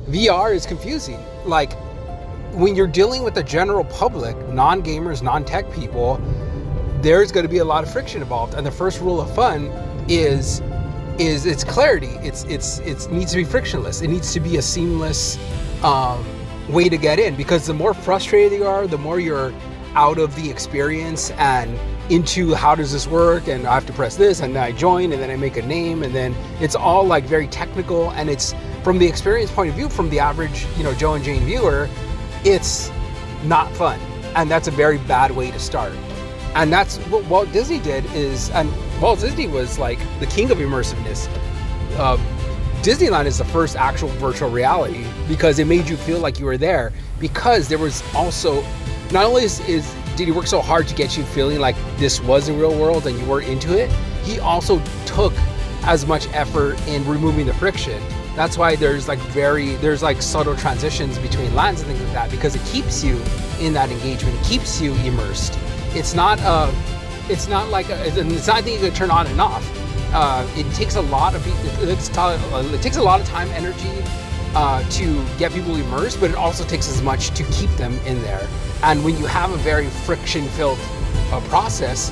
VR is confusing. Like, when you're dealing with the general public, non-gamers, non-tech people, there's going to be a lot of friction involved. And the first rule of fun is its clarity. It needs to be frictionless. It needs to be a seamless way to get in, because the more frustrated you are, the more you're out of the experience and into how does this work, and I have to press this, and then I join, and then I make a name, and then it's all like very technical, and it's from the experience point of view, from the average, Joe and Jane viewer, it's not fun. And that's a very bad way to start. And that's what Walt Disney did and Walt Disney was like the king of immersiveness. Disneyland is the first actual virtual reality because it made you feel like you were there, because there was also, not only did he work so hard to get you feeling like this was the real world and you were into it, he also took as much effort in removing the friction. That's why there's subtle transitions between lands and things like that, because it keeps you in that engagement. It keeps you immersed. It's not anything you can turn on and off. It takes a lot of time, energy to get people immersed, but it also takes as much to keep them in there. And when you have a very friction-filled process,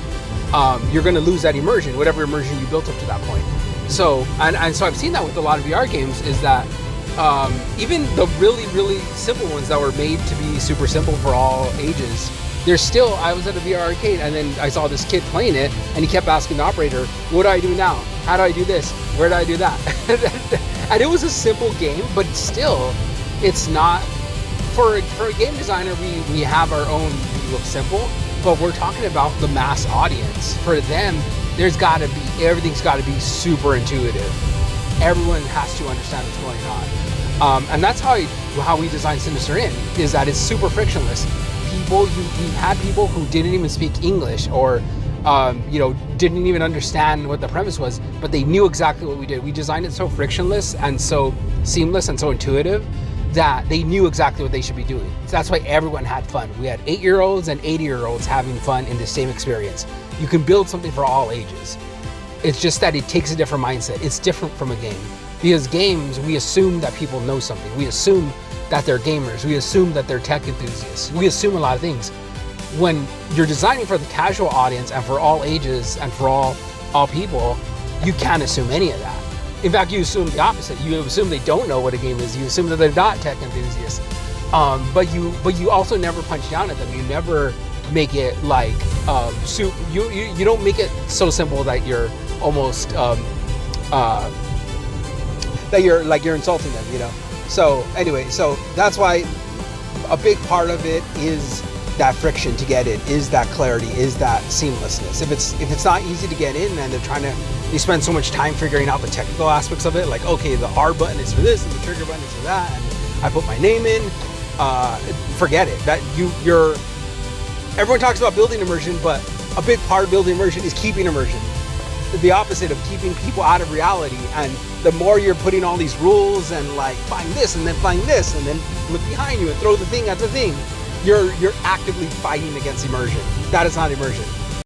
you're going to lose that immersion, whatever immersion you built up to that point. So, and so I've seen that with a lot of VR games, is that even the really, really simple ones that were made to be super simple for all ages, there's still, I was at a VR arcade and then I saw this kid playing it and he kept asking the operator, what do I do now? How do I do this? Where do I do that? And it was a simple game, but still, it's not, for a game designer, we have our own view of simple, but we're talking about the mass audience. For them, everything's got to be super intuitive. Everyone has to understand what's going on. And that's how we designed Sinister Inn, is that it's super frictionless. We've had people who didn't even speak English or, didn't even understand what the premise was, but they knew exactly what we did. We designed it so frictionless and so seamless and so intuitive that they knew exactly what they should be doing. So that's why everyone had fun. We had 8-year-olds and 80-year-olds having fun in the same experience. You can build something for all ages. It's just that it takes a different mindset. It's different from a game. Because games, we assume that people know something. We assume that they're gamers. We assume that they're tech enthusiasts. We assume a lot of things. When you're designing for the casual audience and for all ages and for all people, you can't assume any of that. In fact, you assume the opposite. You assume they don't know what a game is. You assume that they're not tech enthusiasts. But you also never punch down at them. You never make it like you don't make it so simple that you're almost that you're insulting them, So anyway, so that's why a big part of it is that friction to get in, is that clarity, is that seamlessness. If it's not easy to get in and they spend so much time figuring out the technical aspects of it, like, okay, the R button is for this and the trigger button is for that, and I put my name in, forget it. That everyone talks about building immersion, but a big part of building immersion is keeping immersion. The opposite of keeping people out of reality. And the more you're putting all these rules and like find this and then find this and then look behind you and throw the thing at the thing, you're actively fighting against immersion. That is not immersion.